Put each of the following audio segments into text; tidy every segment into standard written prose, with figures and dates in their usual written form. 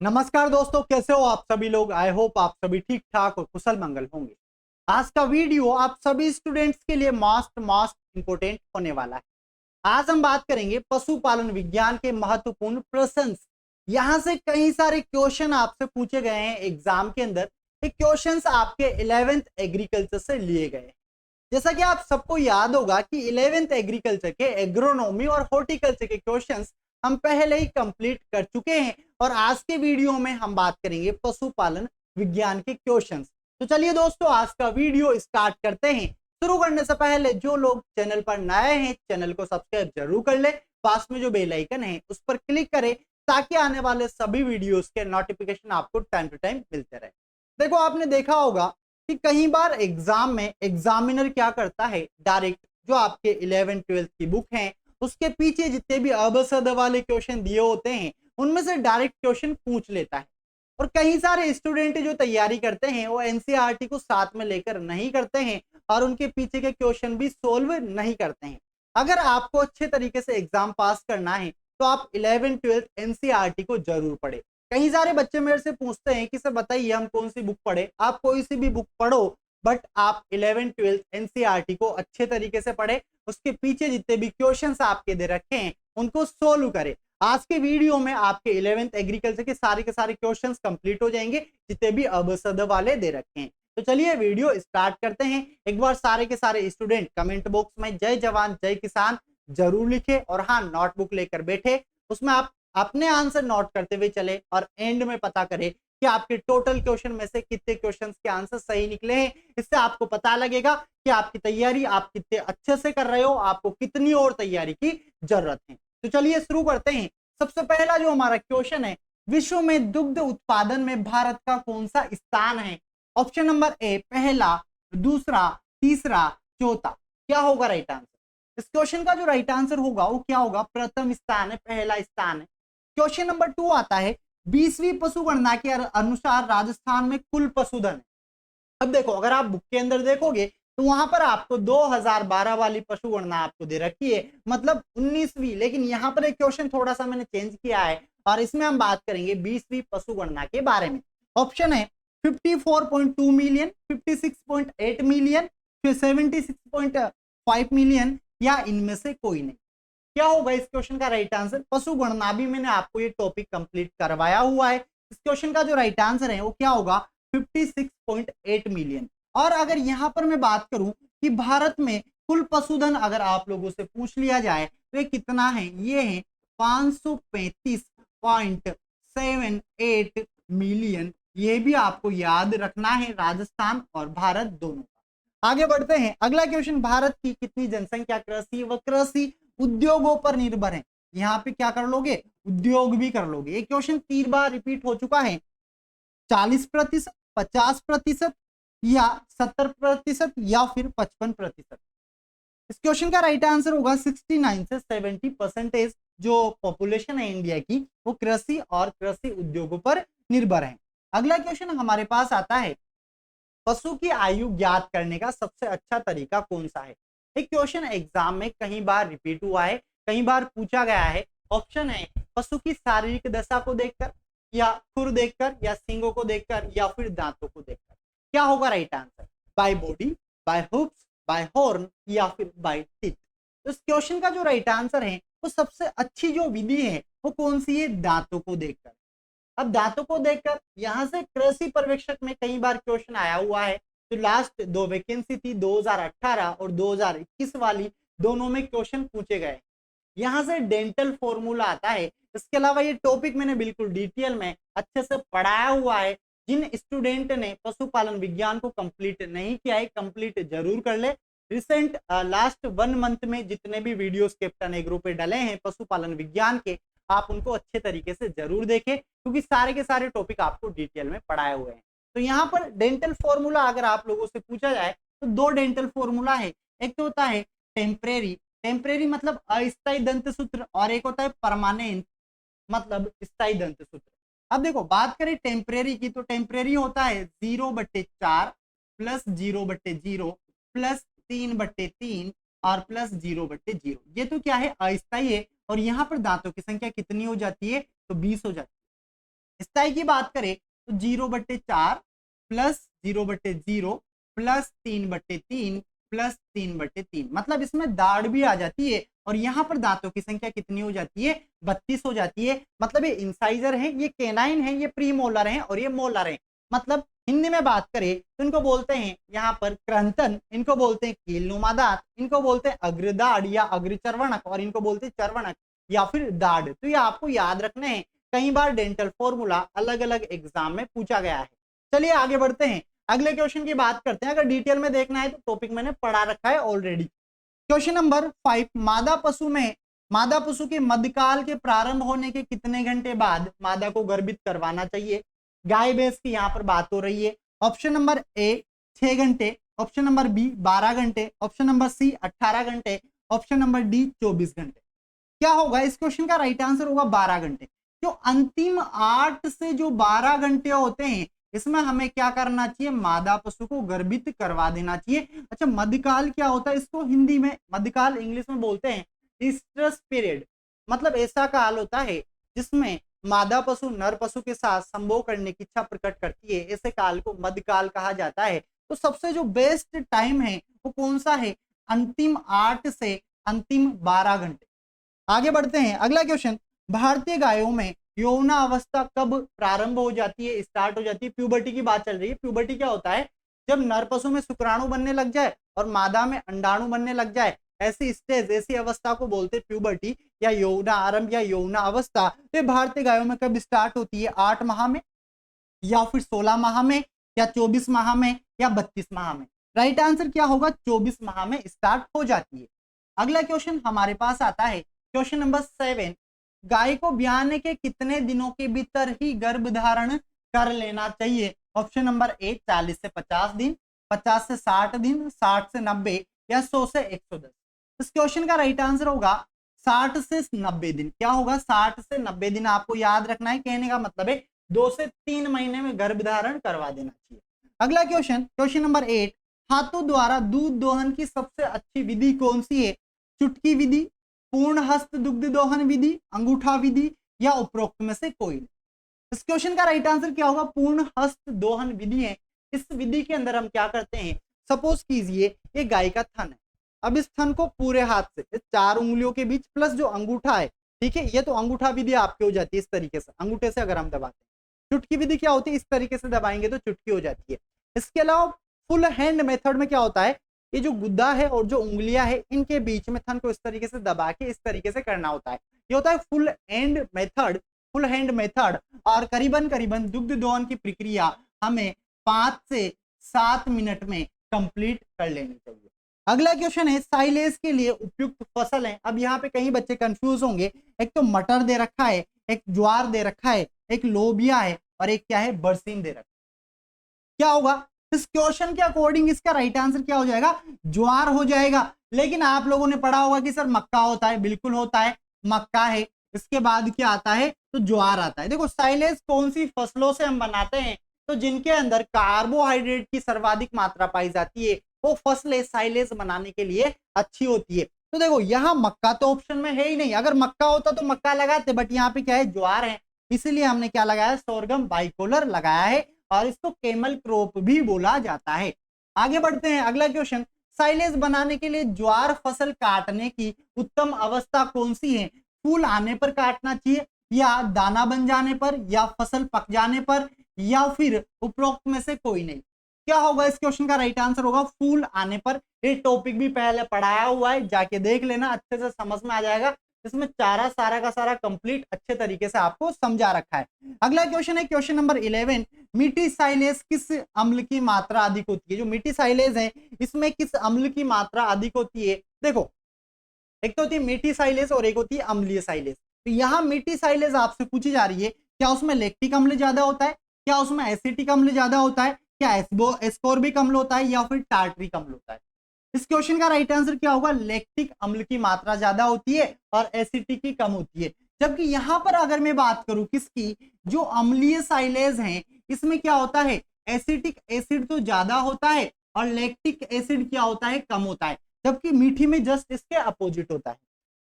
नमस्कार दोस्तों, कैसे हो आप सभी लोग। आई होप आप सभी ठीक ठाक और कुशल मंगल होंगे। आज का वीडियो आप सभी स्टूडेंट्स के लिए मोस्ट मोस्ट इंपोर्टेंट होने वाला है। आज हम बात करेंगे पशुपालन विज्ञान के महत्वपूर्ण प्रश्न। यहां से कई सारे क्वेश्चन आपसे पूछे गए हैं एग्जाम के अंदर। ये क्वेश्चंस आपके 11th एग्रीकल्चर से लिए गए हैं। जैसा कि आप सबको याद होगा कि 11th एग्रीकल्चर के एग्रोनॉमी और हॉर्टिकल्चर के क्वेश्चंस हम पहले ही कंप्लीट कर चुके हैं और आज के वीडियो में हम बात करेंगे पशुपालन विज्ञान के क्वेश्चंस। तो चलिए दोस्तों, आज का वीडियो स्टार्ट करते हैं। शुरू करने से पहले जो लोग चैनल पर नए हैं, चैनल को सब्सक्राइब जरूर कर ले। पास में जो बेल आइकन है उस पर क्लिक करें ताकि आने वाले सभी वीडियोस के नोटिफिकेशन आपको टाइम टू टाइम मिलते रहे। देखो, आपने देखा होगा कि कई बार एग्जाम में एग्जामिनर क्या करता है, डायरेक्ट जो आपके 11th-12th की बुक है उसके पीछे जितने भी अबसद वाले क्वेश्चन दिए होते हैं उनमें से डायरेक्ट क्वेश्चन पूछ लेता है। और कई सारे स्टूडेंट जो तैयारी करते हैं वो एनसीईआरटी को साथ में लेकर नहीं करते हैं और उनके पीछे के क्वेश्चन भी सोल्व नहीं करते हैं। अगर आपको अच्छे तरीके से एग्जाम पास करना है तो आप 11th-12th एनसीईआरटी को जरूर पढ़े। कई सारे बच्चे मेरे से पूछते हैं कि सर बताइए हम कौन सी बुक पढ़े। आप कोई सी भी बुक पढ़ो, बट आप 11th-12th एनसीईआरटी को अच्छे तरीके से पढ़े। उसके पीछे जितने भी क्वेश्चंस आपके दे रखे हैं उनको सोल्व करें। आज के वीडियो में आपके 11th एग्रीकल्चर के सारे क्वेश्चंस कंप्लीट हो जाएंगे जितने भी अबसद वाले दे रखे हैं। तो चलिए वीडियो स्टार्ट करते हैं। एक बार सारे के सारे स्टूडेंट कमेंट बॉक्स में जय जवान जय किसान जरूर लिखे और हाँ, नोटबुक लेकर बैठे। उसमें आप अपने आंसर नोट करते हुए चले और एंड में पता करें कि आपके टोटल क्वेश्चन में से कितने क्वेश्चंस के आंसर सही निकले हैं। इससे आपको पता लगेगा कि आपकी तैयारी आप कितने अच्छे से कर रहे हो, आपको कितनी और तैयारी की जरूरत है। तो चलिए शुरू करते हैं। सबसे पहला जो हमारा क्वेश्चन है, विश्व में दुग्ध उत्पादन में भारत का कौन सा स्थान है। ऑप्शन नंबर ए पहला, दूसरा, तीसरा, चौथा। क्या होगा राइट आंसर? इस क्वेश्चन का जो राइट आंसर होगा वो क्या होगा? प्रथम स्थान है, पहला स्थान है। क्वेश्चन नंबर 2 आता है, 20वीं पशु गणना के अनुसार राजस्थान में कुल पशुधन है। अब देखो, अगर आप बुक के अंदर देखोगे तो वहां पर आपको 2012 वाली पशु गणना आपको दे रखी है, मतलब 19वीं। लेकिन यहाँ पर एक क्वेश्चन थोड़ा सा मैंने चेंज किया है और इसमें हम बात करेंगे 20वीं पशु गणना के बारे में। ऑप्शन है 54.2 मिलियन, 56.8 मिलियन, फिर 76.5 मिलियन या इनमें से कोई नहीं। क्या होगा इस क्वेश्चन का राइट आंसर? पशु गणना भी मैंने आपको ये टॉपिक कंप्लीट करवाया हुआ है। इस क्वेश्चन का जो राइट आंसर है वो क्या होगा? 56.8 मिलियन। और अगर यहां पर मैं बात करूं कि भारत में कुल पशुधन अगर आप लोगों से पूछ लिया जाए तो ये कितना है? ये है 535.78 मिलियन। ये भी आपको याद रखना है, राजस्थान और भारत दोनों का। आगे बढ़ते हैं। अगला क्वेश्चन, भारत की कितनी जनसंख्या कृषि व कृषि उद्योगों पर निर्भर है। यहाँ पे क्या कर लोगे? उद्योग भी कर लोगे। ये क्वेश्चन 3 बार रिपीट हो चुका है। 40%, 50% या 70% या फिर 55%। इस क्वेश्चन का राइट आंसर होगा 69 से 70% जो पॉपुलेशन है इंडिया की वो कृषि और कृषि उद्योगों पर निर्भर है। अगला क्वेश्चन हमारे पास आता है, पशु की आयु ज्ञात करने का सबसे अच्छा तरीका कौन सा है। एक क्वेश्चन एग्जाम में कई बार रिपीट हुआ है, कई बार पूछा गया है। ऑप्शन है पशु की शारीरिक दशा को देखकर या खुर देखकर या सींगों को देखकर या फिर दांतों को देखकर। क्या होगा right answer? By body, by hooks, by horn या फिर बाय टीथ। इस क्वेश्चन का जो राइट आंसर है वो सबसे अच्छी जो विधि है वो कौन सी है? दांतों को देखकर। अब दांतों को देखकर यहां से कृषि पर्यवेक्षक में कई बार क्वेश्चन आया हुआ है। तो लास्ट 2 वैकेंसी थी 2018 और 2021 वाली, दोनों में क्वेश्चन पूछे गए। यहाँ से डेंटल फॉर्मूला आता है। इसके अलावा ये टॉपिक मैंने बिल्कुल डिटेल में अच्छे से पढ़ाया हुआ है। जिन स्टूडेंट ने पशुपालन विज्ञान को कंप्लीट नहीं किया है, कंप्लीट जरूर कर ले। रिसेंट लास्ट 1 मंथ में जितने भी वीडियोस कैप्टन एग्रो पे डले हैं पशुपालन विज्ञान के, आप उनको अच्छे तरीके से जरूर देखें क्योंकि सारे के सारे टॉपिक आपको डिटेल में पढ़ाए हुए हैं। तो यहाँ पर डेंटल फॉर्मूला अगर आप लोगों से पूछा जाए तो 2 डेंटल फॉर्मूला है। एक तो होता है टेम्परेरी, टेम्परेरी मतलब अस्थायी दंत सूत्र, और एक होता है परमानेंट मतलब स्थायी दंत सूत्र। अब देखो, बात करें टेम्परेरी की तो टेम्परेरी होता है 0/4 प्लस 0/0 प्लस 3/3 और प्लस 0/0। ये तो क्या है? अस्थायी है। और यहाँ पर दांतों की संख्या कितनी हो जाती है? तो 20 हो जाती स्थाई की बात करें तो 0/4 प्लस 0/0 प्लस 3/3 प्लस 3/3, मतलब इसमें दाढ़ भी आ जाती है और यहाँ पर दांतों की संख्या कितनी हो जाती है, 32 हो जाती है। मतलब ये इंसाइजर है, ये केनाइन है, ये प्रीमोलर है और ये मोलर है। मतलब हिंदी में बात करें तो इनको बोलते हैं यहाँ पर क्रंतन, इनको बोलते हैं कीलनुमा दांत, इनको बोलते हैं अग्रदाढ़ या अग्रचर्वणक और इनको बोलते हैं चर्वणक या फिर दाढ़। तो ये आपको याद रखना है, कई बार डेंटल फॉर्मूला अलग अलग एग्जाम में पूछा गया है। चलिए आगे बढ़ते हैं, अगले क्वेश्चन की बात करते हैं। अगर डिटेल में देखना है तो टॉपिक मैंने पढ़ा रखा है ऑलरेडी। क्वेश्चन नंबर 5, मादा पशु के मध्यकाल के प्रारंभ होने के कितने घंटे बाद मादा को गर्भित करवाना चाहिए। गाय भैंस की यहाँ पर बात हो रही है। ऑप्शन नंबर ए 6 घंटे, ऑप्शन नंबर बी 12 घंटे, ऑप्शन नंबर सी 18 घंटे, ऑप्शन नंबर डी 24 घंटे। क्या होगा इस क्वेश्चन का राइट आंसर होगा 12 घंटे। जो अंतिम 8 से जो 12 घंटे होते हैं इसमें हमें क्या करना चाहिए, मादा पशु को गर्भित करवा देना चाहिए। अच्छा, मध्यकाल क्या होता है, इसको हिंदी में मध्यकाल इंग्लिश में बोलते हैं ईस्ट्रस पीरियड। मतलब ऐसा काल होता है जिसमें मादा पशु नर पशु के साथ संभोग करने की इच्छा प्रकट करती है, ऐसे काल को मध्यकाल कहा जाता है। तो सबसे जो बेस्ट टाइम है वो कौन सा है, अंतिम 8 से अंतिम 12 घंटे। आगे बढ़ते हैं, अगला क्वेश्चन, भारतीय गायों में यौना अवस्था कब प्रारंभ हो जाती है, स्टार्ट हो जाती है। प्यूबर्टी की बात चल रही है। प्यूबर्टी क्या होता है, जब नर पशु में शुक्राणु बनने लग जाए और मादा में अंडाणु बनने लग जाए, ऐसी स्टेज, ऐसी अवस्था को बोलते हैं प्यूबर्टी या यौना आरंभ या यौना अवस्था। तो भारतीय गायों में कब स्टार्ट होती है, 8 माह में या फिर 16 माह में या 24 माह में या 32 माह में। राइट आंसर क्या होगा, 24 माह में स्टार्ट हो जाती है। अगला क्वेश्चन हमारे पास आता है क्वेश्चन नंबर 7, गाय को ब्याने के कितने दिनों के भीतर ही गर्भ धारण कर लेना चाहिए। ऑप्शन नंबर ए 40 से 50 दिन, 50 से 60 दिन, 60 से 90 या 100 से 110। इस क्वेश्चन का राइट आंसर होगा 60 से 90 दिन। क्या होगा, 60 से 90 दिन आपको याद रखना है। कहने का मतलब है 2 से 3 महीने में गर्भ धारण करवा देना चाहिए। अगला क्वेश्चन, क्वेश्चन नंबर 8, हाथों द्वारा दूध दोहन की सबसे अच्छी विधि कौन सी है। चुटकी विधि, पूर्ण हस्त दुग्ध दोहन विधि, अंगूठा विधि या उपरोक्त में से कोई। इस क्वेश्चन का राइट आंसर क्या होगा, पूर्ण हस्त दोहन विधि है। इस विधि के अंदर हम क्या करते हैं, सपोज कीजिए ये गाय का थन है, अब इस थन को पूरे हाथ से 4 उंगलियों के बीच प्लस जो अंगूठा है, ठीक है, ये तो अंगूठा विधि आपकी हो जाती है इस तरीके से, अंगूठे से अगर हम दबाते हैं। चुटकी विधि क्या होती है, इस तरीके से दबाएंगे तो चुटकी हो जाती है। इसके अलावा फुल हैंड मेथड में क्या होता है, ये जो गुद्दा है और जो उंगलियां है इनके बीच में थन को इस तरीके से दबा के इस तरीके से करना होता है। ये होता है फुल हैंड मेथड। और करीबन दुग्ध दोहन की प्रक्रिया हमें 5 से 7 मिनट में कंप्लीट कर लेनी चाहिए। अगला क्वेश्चन है, साइलेज के लिए उपयुक्त फसल है। अब यहाँ पे कई बच्चे कंफ्यूज होंगे, एक तो मटर दे रखा है, एक ज्वार दे रखा है, एक लोबिया है और एक क्या है, बरसीन दे रखा है। क्या होगा, इस क्वेश्चन के अकॉर्डिंग इसका राइट आंसर क्या हो जाएगा, ज्वार हो जाएगा। लेकिन आप लोगों ने पढ़ा होगा कि सर मक्का होता है, बिल्कुल होता है, मक्का है, इसके बाद क्या आता है, तो ज्वार आता है। देखो साइलेज कौन सी फसलों से हम बनाते हैं, तो जिनके अंदर कार्बोहाइड्रेट की सर्वाधिक मात्रा पाई जाती है वो फसलें साइलेज बनाने के लिए अच्छी होती है। तो देखो यहाँ मक्का तो ऑप्शन में है ही नहीं, अगर मक्का होता तो मक्का लगाते, बट यहाँ पे क्या है, ज्वार है, इसीलिए हमने क्या लगाया, सोरगम बाइकोलर लगाया है और इसको केमल क्रॉप भी बोला जाता है। आगे बढ़ते हैं, अगला क्वेश्चन, साइलेज बनाने के लिए ज्वार फसल काटने की उत्तम अवस्था कौन सी है। फूल आने पर काटना चाहिए या दाना बन जाने पर या फसल पक जाने पर या फिर उपरोक्त में से कोई नहीं। क्या होगा, इस क्वेश्चन का राइट आंसर होगा फूल आने पर। ये टॉपिक भी पहले पढ़ाया हुआ है, जाके देख लेना, अच्छे से समझ में आ जाएगा। इसमें सारा का सारा कंप्लीट अच्छे तरीके से आपको समझा रखा है। अगला क्वेश्चन है क्वेश्चन नंबर 11, मीठी साइलेज किस अम्ल की मात्रा अधिक होती है। जो मीठी साइलेज है इसमें किस अम्ल की मात्रा अधिक होती है। देखो एक तो होती है मीठी साइलेज और एक होती है अम्लीय साइलेज। तो यहाँ मीठी साइलेज आपसे पूछी जा रही है, क्या उसमें लैक्टिक अम्ल ज्यादा होता है, क्या उसमें एसिटिक अम्ल ज्यादा होता है, क्या एस्कोर्बिक अम्ल होता है या फिर टार्टरिक अम्ल होता है। इस क्वेश्चन का राइट आंसर क्या होगा, लैक्टिक अम्ल की मात्रा ज्यादा होती है और एसिटिक की कम होती है। जबकि यहाँ पर अगर मैं बात करूं किसकी, जो अम्लीय साइलेज हैं इसमें क्या होता है, एसिटिक एसिड तो ज्यादा होता है और लैक्टिक एसिड क्या होता है, कम होता है। जबकि मीठी में जस्ट इसके अपोजिट होता है।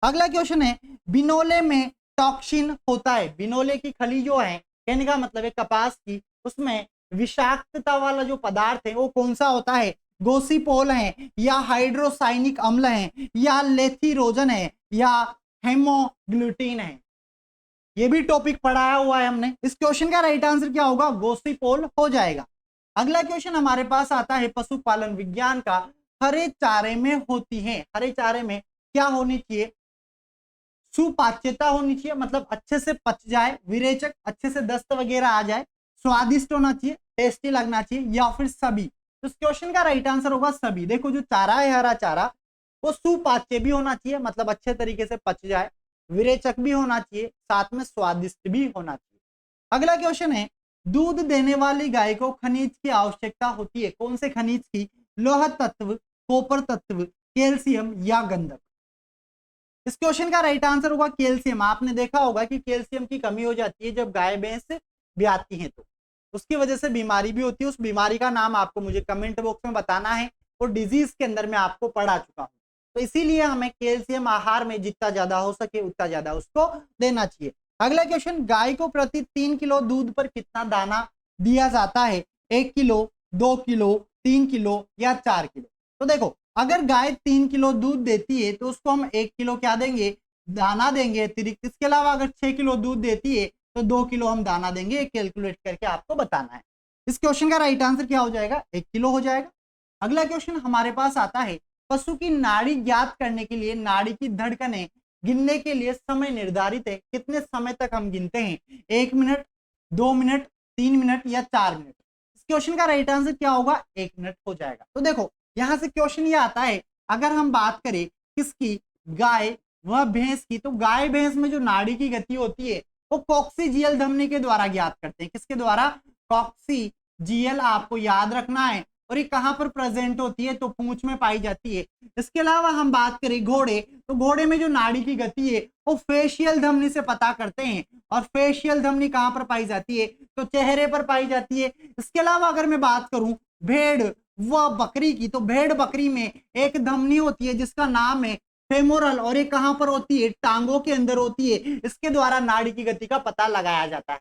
अगला क्वेश्चन है, बिनोले में टॉक्सिन होता है। बिनोले की खली जो है कहने का मतलब है कपास की उसमें विषाक्तता वाला जो पदार्थ है वो कौन सा होता है, गोसिपोल है या हाइड्रोसाइनिक अम्ल है या लेथिरोजन है या हेमोग्लूटिन है। ये भी टॉपिक पढ़ाया हुआ है हमने। इस क्वेश्चन का राइट आंसर क्या होगा, गोसिपोल हो जाएगा। अगला क्वेश्चन हमारे पास आता है पशुपालन विज्ञान का, हरे चारे में होती है, हरे चारे में क्या होनी चाहिए, सुपाच्यता होनी चाहिए, मतलब अच्छे से पच जाए, विरेचक अच्छे से दस्त वगैरह आ जाए, स्वादिष्ट होना चाहिए, टेस्टी लगना चाहिए, या फिर सभी। तो इस क्वेश्चन का राइट आंसर होगा सभी। देखो जो चारा है हरा चारा वो सुपाच्य भी होना चाहिए, मतलब अच्छे तरीके से पच जाए, विरेचक भी होना चाहिए, साथ में स्वादिष्ट भी होना चाहिए। अगला क्वेश्चन है, दूध देने वाली गाय को खनिज की आवश्यकता होती है, कौन से खनिज की, लोह तत्व, कॉपर तत्व, कैल्शियम या गंधक। इस क्वेश्चन का राइट आंसर होगा कैल्शियम। आपने देखा होगा कि कैल्शियम की कमी हो जाती है जब गाय भैंस ब्याती हैं, तो उसकी वजह से बीमारी भी होती है। उस बीमारी का नाम आपको मुझे कमेंट बॉक्स में बताना है, और डिजीज के अंदर मैं आपको पढ़ा चुका हूं। तो इसीलिए हमें कैल्शियम आहार में जितना ज्यादा हो सके उतना ज्यादा उसको देना चाहिए। अगला क्वेश्चन, गाय को प्रति 3 किलो दूध पर कितना दाना दिया जाता है, 1 किलो, 2 किलो, 3 किलो या 4 किलो। तो देखो अगर गाय 3 किलो दूध देती है तो उसको हम 1 किलो क्या देंगे, दाना देंगे अतिरिक्त। इसके अलावा अगर 6 किलो दूध देती है तो 2 किलो हम दाना देंगे, कैलकुलेट करके आपको बताना है। इस क्वेश्चन का राइट आंसर क्या हो जाएगा, 1 किलो हो जाएगा। अगला क्वेश्चन हमारे पास आता है, पशु की नाड़ी ज्ञात करने के लिए नाड़ी की धड़कनें गिनने के लिए समय निर्धारित है, कितने समय तक हम गिनते हैं, 1 मिनट, 2 मिनट, 3 मिनट या 4 मिनट। इस क्वेश्चन का राइट आंसर क्या होगा, 1 मिनट हो जाएगा। तो देखो यहां से क्वेश्चन ये आता है, अगर हम बात करें किसकी, गाय व भैंस की, तो गाय भैंस में जो नाड़ी की गति होती है वो कॉक्सीजियल धमनी के द्वारा ज्ञात करते हैं। किसके द्वारा, कॉक्सीजियल, आपको याद रखना है। और ये कहां पर प्रेजेंट होती है, तो पूंछ में पाई जाती है। इसके अलावा हम बात करें घोड़े, तो घोड़े में जो नाड़ी की गति है वो फेशियल धमनी से पता करते हैं, और फेशियल धमनी कहां पर पाई जाती है, तो चेहरे पर पाई जाती है। इसके अलावा अगर मैं बात करूं भेड़ व बकरी की, तो भेड़ बकरी में एक धमनी होती है जिसका नाम है फेमोरल, और ये कहां पर होती है, टांगों के अंदर होती है। इसके द्वारा नाड़ी की गति का पता लगाया जाता है।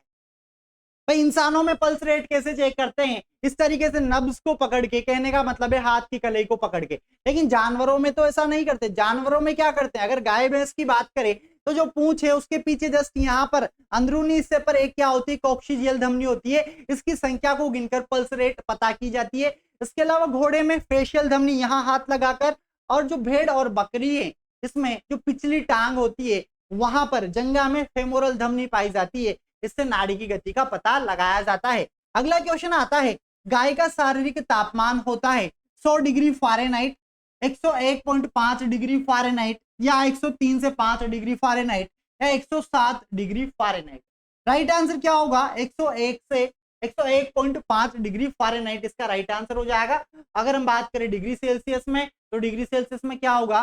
भाई इंसानों में पल्स रेट कैसे चेक करते हैं, इस तरीके से नब्ज को पकड़ के, कहने का मतलब है हाथ की कलाई को पकड़ के। लेकिन जानवरों में तो ऐसा नहीं करते। जानवरों में क्या करते हैं, अगर गाय भैंस की बात करें तो जो पूंछ है उसके पीछे जस्ट यहाँ पर अंदरूनी हिस्से पर एक क्या होती है, कॉक्सीजियल धमनी होती है। इसकी संख्या को गिनकर पल्स रेट पता की जाती है। इसके अलावा घोड़े में फेशियल धमनी यहाँ हाथ लगाकर, और जो भेड़ और बकरी है इसमें जो पिछली टांग होती है वहां पर जंगा में फेमोरल धमनी पाई जाती है। इससे नाड़ी की गति का पता लगाया जाता है। अगला क्वेश्चन आता है, गाय का शारीरिक तापमान होता है 100 डिग्री फ़ारेनहाइट, 101.5 डिग्री फ़ारेनहाइट या 103 से 5 डिग्री फ़ारेनहाइट या 107 डिग्री फ़ारेनहाइट। राइट आंसर क्या होगा, 101 से 101.5 डिग्री फ़ारेनहाइट इसका राइट आंसर हो जाएगा। अगर हम बात करें डिग्री सेल्सियस में, तो डिग्री सेल्सियस में क्या होगा,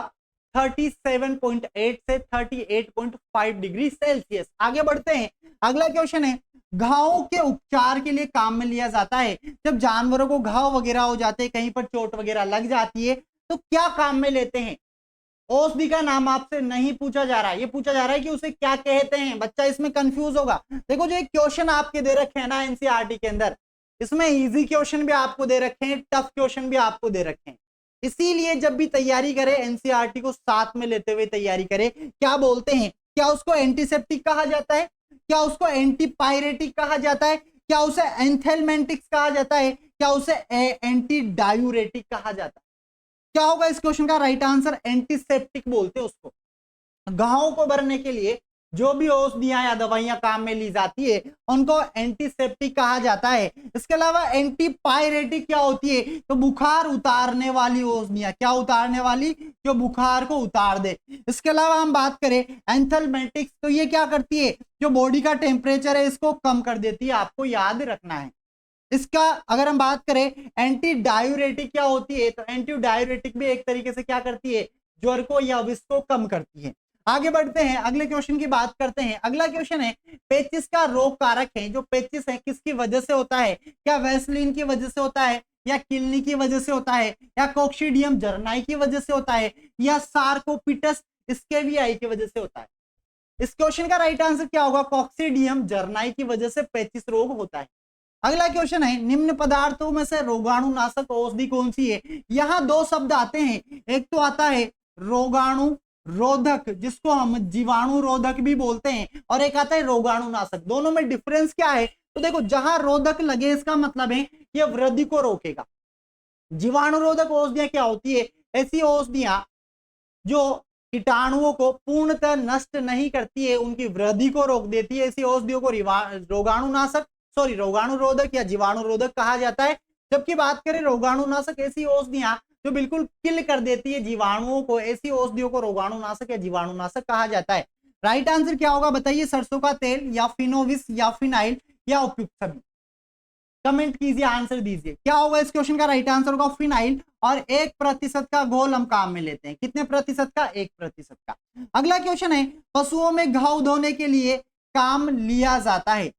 37.8 से 38.5 डिग्री सेल्सियस। आगे बढ़ते हैं, अगला क्वेश्चन है, घावों के उपचार के लिए काम में लिया जाता है। जब जानवरों को घाव वगैरह हो जाते हैं, कहीं पर चोट वगैरह लग जाती है, तो क्या काम में लेते हैं। औषधि का नाम आपसे नहीं पूछा जा रहा है, ये पूछा जा रहा है कि उसे क्या कहते हैं। बच्चा इसमें कंफ्यूज होगा। देखो जो एक क्वेश्चन आपके दे रखे हैं ना एनसीईआरटी के अंदर, इसमें इजी क्वेश्चन भी आपको दे रखे हैं, टफ क्वेश्चन भी आपको दे रखे हैं। इसीलिए जब भी तैयारी करें एनसीईआरटी को साथ में लेते हुए तैयारी करें। क्या बोलते हैं, क्या उसको एंटीसेप्टिक कहा जाता है, क्या उसको एंटीपायरेटिक कहा जाता है, क्या उसे एंथेलमेंटिक्स कहा जाता है, क्या उसे एंटी डायूरेटिक कहा जाता है। क्या होगा इस क्वेश्चन का राइट आंसर, एंटीसेप्टिक बोलते हैं उसको। घावों को भरने के लिए जो भी औषधियां या दवाइयां काम में ली जाती है उनको एंटीसेप्टिक कहा जाता है। इसके अलावा एंटीपायरेटिक क्या होती है, तो बुखार उतारने वाली औषधियां, क्या उतारने वाली, जो बुखार को उतार दे। इसके अलावा हम बात करें एंथेलमेंटिक्स, तो ये क्या करती है, जो बॉडी का टेम्परेचर है इसको कम कर देती है, आपको याद रखना है। इसका अगर हम बात करें एंटी डायूरेटिक क्या होती है, तो एंटी डायूरेटिक भी एक तरीके से क्या करती है, ज्वर को या विष को कम करती है। आगे बढ़ते हैं, अगले क्वेश्चन की बात करते हैं। अगला क्वेश्चन है, पेचिस का रोग कारक है। जो पेचिस है किसकी वजह से होता है, क्या वैसलीन की वजह से होता है, या किलनी की वजह से होता है, या कोक्सीडियम जर्नाई की वजह से होता है, या सार्कोपिटस स्केवियाई की वजह से होता है। इस क्वेश्चन का राइट आंसर क्या होगा? कॉक्सीडियम जर्नाई की वजह से पेचिस रोग होता है। अगला क्वेश्चन है, निम्न पदार्थों में से रोगाणुनाशक औषधि कौन सी है? यहाँ दो शब्द आते हैं, एक तो आता है रोगाणु रोधक जिसको हम जीवाणु रोधक भी बोलते हैं, और एक आता है रोगाणुनाशक। दोनों में डिफरेंस क्या है? तो देखो, जहां रोधक लगे इसका मतलब है यह वृद्धि को रोकेगा। जीवाणु रोधक औषधियां क्या होती है? ऐसी औषधियां जो कीटाणुओं को पूर्णतः नष्ट नहीं करती है, उनकी वृद्धि को रोक देती है। ऐसी औषधियों को रोगाणुनाशक रोगाणु रोधक या जीवाणु रोधक कहा जाता है। जबकि बात करें रोगाणुनाशक, ऐसी औषधियां जो बिल्कुल किल कर देती है जीवाणुओं को, ऐसी औषधियों को रोगाणुनाशक या जीवाणुनाशक कहा जाता है। राइट आंसर क्या होगा बताइए? सरसों का तेल या फिनोविस या फिनाइल या उपयुक्त सभी। कमेंट कीजिए, आंसर दीजिए, क्या होगा इस क्वेश्चन का? राइट आंसर होगा फिनाइल। और 1% का घोल हम काम में लेते हैं। कितने प्रतिशत का? 1% का। अगला क्वेश्चन है, पशुओं में घाव धोने के लिए काम लिया जाता है।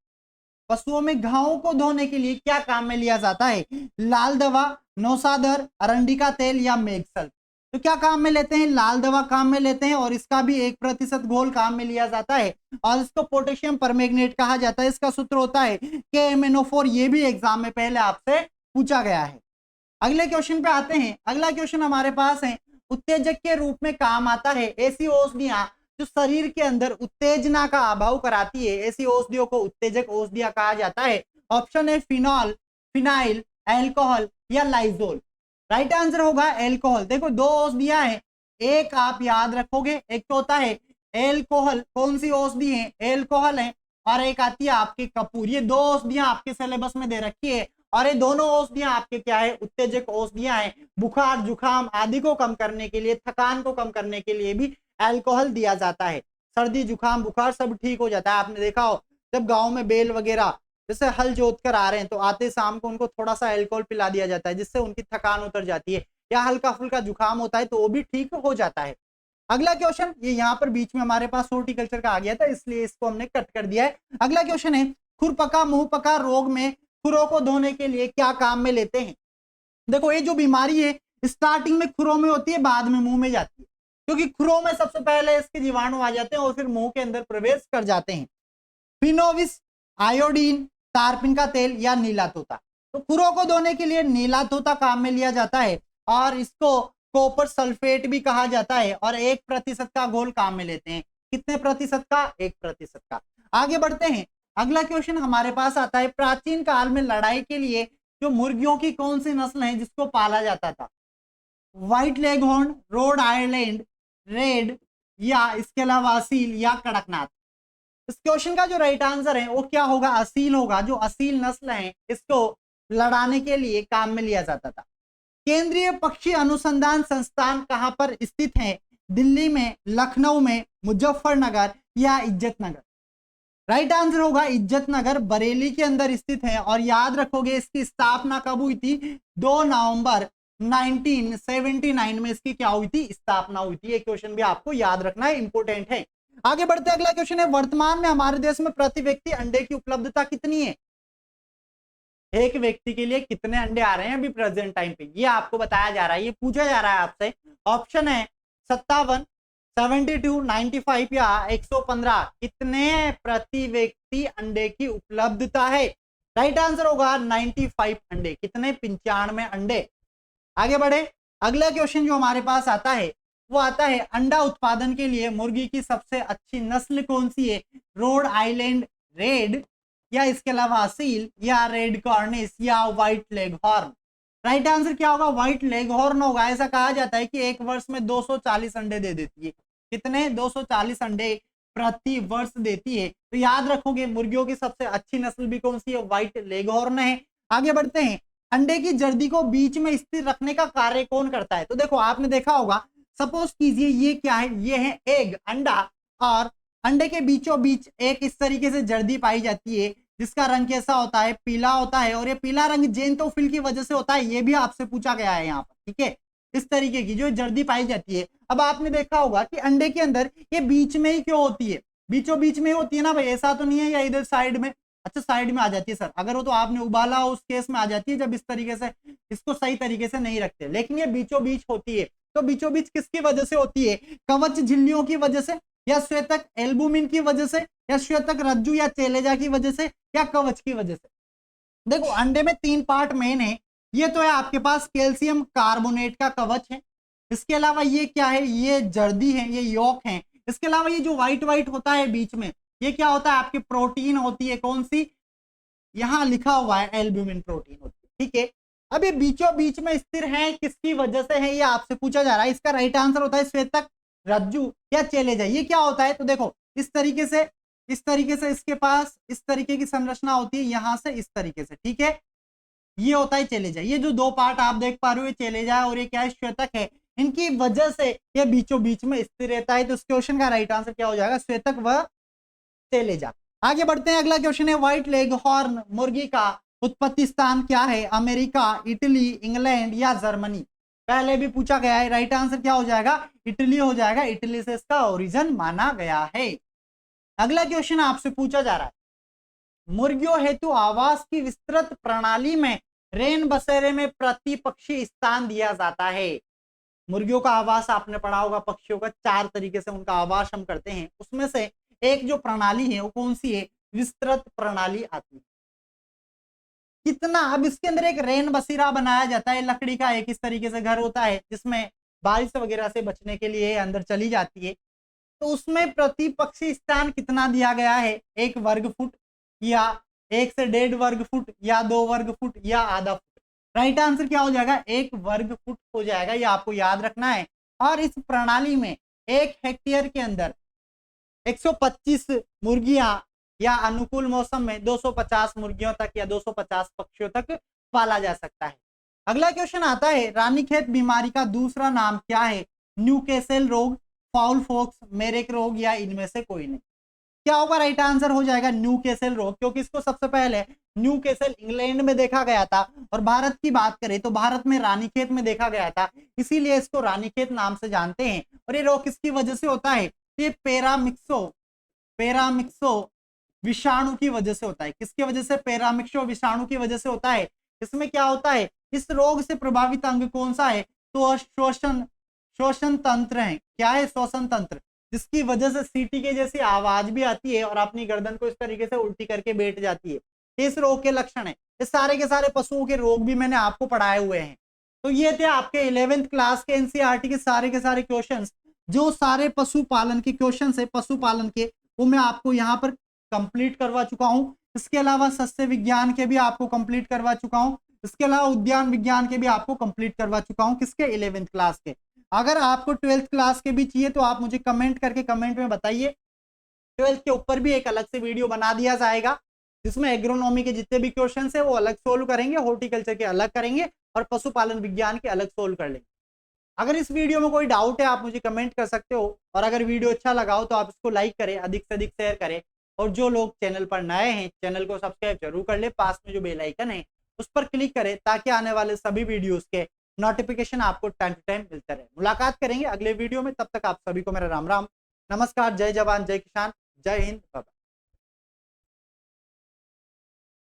पशुओं में घावों को धोने के लिए क्या काम में लिया जाता है? लाल दवा, नौसादर, अरंडी का तेल या मेगसल। तो क्या काम में लेते हैं? लाल दवा काम में लेते हैं, और इसका भी 1% घोल काम में लिया जाता है, और इसको पोटेशियम परमैंगनेट कहा जाता है। इसका सूत्र होता है KMnO4। ये भी एग्जाम में पहले आपसे पूछा गया है। अगले क्वेश्चन पे आते हैं। अगला क्वेश्चन हमारे पास है, उत्तेजक के रूप में काम आता है ऐसी औषधियां जो शरीर के अंदर उत्तेजना का अभाव कराती है, ऐसी औषधियों को उत्तेजक औषधियां कहा जाता है। ऑप्शन है फिनॉल, फिनाइल, एल्कोहल या लाइजोल। राइट आंसर होगा एल्कोहल। देखो, दो औषधियां हैं, एक आप याद रखोगे, एक तो होता है एल्कोहल। कौन सी औषधि है? एल्कोहल है। और एक आती है आपकी कपूर। ये दो औषधियां आपके सिलेबस में दे रखी है, और ये दोनों औषधियां आपके क्या है? उत्तेजक औषधियां हैं। बुखार जुखाम आदि को कम करने के लिए, थकान को कम करने के लिए भी अल्कोहल दिया जाता है। सर्दी जुखाम बुखार सब ठीक हो जाता है। आपने देखा हो, जब गांव में बैल वगैरह जैसे हल जोत कर आ रहे हैं, तो आते शाम को उनको थोड़ा सा अल्कोहल पिला दिया जाता है, जिससे उनकी थकान उतर जाती है। या हल्का फुल्का जुखाम होता है तो वो भी ठीक हो जाता है। अगला क्वेश्चन, ये यहाँ पर बीच में हमारे पास हॉर्टिकल्चर का आ गया था, इसलिए इसको हमने कट कर दिया है। अगला क्वेश्चन है, खुरपका मुंहपका रोग में खुरों को धोने के लिए क्या काम में लेते हैं? देखो, ये जो बीमारी है स्टार्टिंग में खुरों में होती है, बाद में मुंह में जाती है, क्योंकि खुरों में सबसे पहले इसके जीवाणु आ जाते हैं और फिर मुंह के अंदर प्रवेश कर जाते हैं। फिनोविस, आयोडीन, तारपिन का तेल या नीला तोता। तो खुरों को धोने के लिए नीला तोता काम में लिया जाता है, और इसको कॉपर सल्फेट भी कहा जाता है, और 1% का घोल काम में लेते हैं। कितने प्रतिशत का? 1% का। आगे बढ़ते हैं। अगला क्वेश्चन हमारे पास आता है, प्राचीन काल में लड़ाई के लिए जो मुर्गियों की कौन सी नस्ल है जिसको पाला जाता था? White leghorn, Rhode Island red, या इसके अलावा असील या कड़कनाथ। इस क्वेश्चन का जो राइट आंसर है वो क्या होगा? असील होगा। जो असील नस्ल है इसको लड़ाने के लिए काम में लिया जाता था। केंद्रीय पक्षी अनुसंधान संस्थान कहां पर स्थित है? दिल्ली में, लखनऊ में, मुजफ्फरनगर या इज्जतनगर। राइट आंसर होगा इज्जतनगर, बरेली के अंदर स्थित है। और याद रखोगे, इसकी स्थापना कब हुई थी? 2 नवंबर 1979 में इसकी क्या हुई थी? स्थापना हुई थी। ये क्वेश्चन भी आपको याद रखना है, इंपॉर्टेंट है। आगे बढ़ते अगला क्वेश्चन है, वर्तमान में हमारे देश में प्रति व्यक्ति अंडे की उपलब्धता कितनी है? एक व्यक्ति के लिए कितने अंडे आ रहे हैं अभी प्रेजेंट टाइम पे, ये आपको बताया जा रहा है, ये पूछा जा रहा है आपसे। ऑप्शन है 57, 72, 95 या 115। कितने प्रति व्यक्ति अंडे की उपलब्धता है? राइट आंसर होगा 95 अंडे। कितने? 95 अंडे। आगे बढ़े। अगला क्वेश्चन जो हमारे पास आता है वो आता है, अंडा उत्पादन के लिए मुर्गी की सबसे अच्छी नस्ल कौन सी है? रोड आइलैंड रेड, या इसके अलावा असील, या रेड कॉर्निश, या व्हाइट लेगहॉर्न। राइट आंसर क्या होगा? व्हाइट लेगहॉर्न होगा। ऐसा कहा जाता है कि एक वर्ष में 240 अंडे दे देती है। कितने? 240 अंडे प्रति वर्ष देती है। तो याद रखोगे, मुर्गियों की सबसे अच्छी नस्ल भी कौन सी है? व्हाइट लेगहॉर्न है। आगे बढ़ते हैं। अंडे की जर्दी को बीच में स्थिर रखने का कार्य कौन करता है? तो देखो, आपने देखा होगा, सपोज कीजिए ये क्या है? ये है एग, अंडा, और अंडे के बीचों बीच एक इस तरीके से जर्दी पाई जाती है जिसका रंग कैसा होता है? पीला होता है। और ये पीला रंग जेंटोफिल की वजह से होता है, ये भी आपसे पूछा गया है यहाँ पर, ठीक है। इस तरीके की जो जर्दी पाई जाती है। अब आपने देखा होगा कि अंडे के अंदर ये बीच में ही क्यों होती है? बीचों बीच में होती है ना भाई, ऐसा तो नहीं है या इधर साइड में? अच्छा, साइड में आ जाती है सर, अगर वो तो आपने उबाला हो उस केस में आ जाती है, जब इस तरीके से इसको सही तरीके से नहीं रखते। लेकिन ये बीचों बीच होती है। तो बीचों बीच किसकी वजह से होती है? कवच झिल्लियों की वजह से। या श्वेतक एल्बुमिन की वजह से, या श्वेतक रज्जु या चेलेजा की वजह से, या कवच की वजह से। देखो अंडे में 3 पार्ट मेन है। ये तो है आपके पास कैल्शियम कार्बोनेट का कवच है। इसके अलावा ये क्या है, ये जर्दी है, ये यॉक है। इसके अलावा ये जो व्हाइट व्हाइट होता है बीच में, ये क्या होता है, आपकी प्रोटीन होती है। कौन सी, यहां लिखा हुआ है एल्ब्यूमिन प्रोटीन होती है, ठीक है। अब ये बीचों बीच में स्थिर है, किसकी वजह से है, ये आपसे पूछा जा रहा है। इसका राइट आंसर होता है श्वेतक, रज्जु या चेलेजा। ये क्या होता है, तो देखो इस तरीके से इसके पास इस तरीके की संरचना होती है, यहां से इस तरीके से, ठीक है। ये होता है चेलेजा। ये जो 2 पार्ट आप देख पा रहे हो, ये चेलेजा है और ये क्या है, श्वेतक है। इनकी वजह से ये बीचों बीच में स्थिर रहता है। तो इस क्वेश्चन का राइट आंसर क्या हो जाएगा, श्वेतक व चेलेजा। आगे बढ़ते हैं, अगला क्वेश्चन है व्हाइट लेग हॉर्न मुर्गी का उत्पत्ति स्थान क्या है, अमेरिका, इटली, इंग्लैंड या जर्मनी। पहले भी पूछा गया है, राइट आंसर क्या हो जाएगा, इटली हो जाएगा। इटली से इसका ओरिजिन माना गया है। अगला क्वेश्चन आपसे पूछा जा रहा है, मुर्गियों हेतु आवास की विस्तृत प्रणाली में रेन बसेरे में प्रतिपक्षी स्थान दिया जाता है। मुर्गियों का आवास आपने पढ़ा होगा, पक्षियों का 4 तरीके से उनका आवास हम करते हैं। उसमें से एक जो प्रणाली है वो कौन सी है, विस्तृत प्रणाली आती है। कितना, अब इसके अंदर एक रेन बसेरा बनाया जाता है, लकड़ी का एक इस तरीके से घर होता है जिसमें बारिश वगैरह से बचने के लिए अंदर चली जाती है। तो उसमें प्रतिपक्षी स्थान कितना दिया गया है, 1 वर्ग फुट या 1 से 1.5 वर्ग फुट या 2 वर्ग फुट या आधा फुट। राइट आंसर क्या हो जाएगा, 1 वर्ग फुट हो जाएगा। ये आपको याद रखना है। और इस प्रणाली में 1 हेक्टेयर के अंदर 125 मुर्गियां या अनुकूल मौसम में 250 मुर्गियों तक या 250 पक्षियों तक पाला जा सकता है। अगला क्वेश्चन आता है, रानीखेत बीमारी का दूसरा नाम क्या है, न्यूकैसल रोग, फाउल फॉक्स, मेरेक रोग या इनमें से कोई नहीं। क्या होगा, राइट आंसर हो जाएगा न्यूकैसल रोग, क्योंकि इसको सबसे पहले न्यूकैसल इंग्लैंड में देखा गया था। और भारत की बात करें तो भारत में रानीखेत में देखा गया था, इसीलिए इसको रानीखेत नाम से जानते हैं। और ये रोग किसकी वजह से होता है, ये पैरामिक्सो विषाणु की वजह से होता है। किसकी वजह से, पैरामिक्सो विषाणु की वजह से होता है। इसमें क्या होता है, इस रोग से प्रभावित अंग कौन सा है, तो श्वसन तंत्र है। क्या है, श्वसन तंत्र, जिसकी वजह से सीटी के जैसी आवाज भी आती है और अपनी गर्दन को इस तरीके से उल्टी करके बैठ जाती है। इस रोग के लक्षण है। ये सारे के सारे पशुओं के रोग भी मैंने आपको पढ़ाए हुए हैं। तो ये थे आपके 11th क्लास के एनसीईआरटी के सारे क्वेश्चंस। जो सारे पशुपालन के क्वेश्चंस है, पशुपालन के, वो मैं आपको यहाँ पर कंप्लीट करवा चुका हूं। इसके अलावा सस्य विज्ञान के भी आपको कंप्लीट करवा चुका हूं। इसके अलावा उद्यान विज्ञान के भी आपको कंप्लीट करवा चुका हूं। किसके, 11th क्लास के। अगर आपको 12th क्लास के भी चाहिए तो आप मुझे कमेंट करके कमेंट में बताइए। 12th के ऊपर भी एक अलग से वीडियो बना दिया जाएगा, जिसमें एग्रोनॉमी के जितने भी क्वेश्चन है वो अलग सोल्व करेंगे, हॉर्टिकल्चर के अलग करेंगे और पशुपालन विज्ञान के अलग सोल्व कर लेंगे। अगर इस वीडियो में कोई डाउट है आप मुझे कमेंट कर सकते हो। और अगर वीडियो अच्छा लगा हो तो आप इसको लाइक करें, अधिक से अधिक शेयर करें। और जो लोग चैनल पर नए हैं, चैनल को सब्सक्राइब जरूर कर ले। पास में जो बेल आइकन है उस पर क्लिक करें, ताकि आने वाले सभी वीडियोस के नोटिफिकेशन आपको टाइम टू टाइम मिलता रहे। मुलाकात करेंगे अगले वीडियो में, तब तक आप सभी को मेरा राम राम, नमस्कार, जय जवान, जय किसान, जय हिंद, बाय।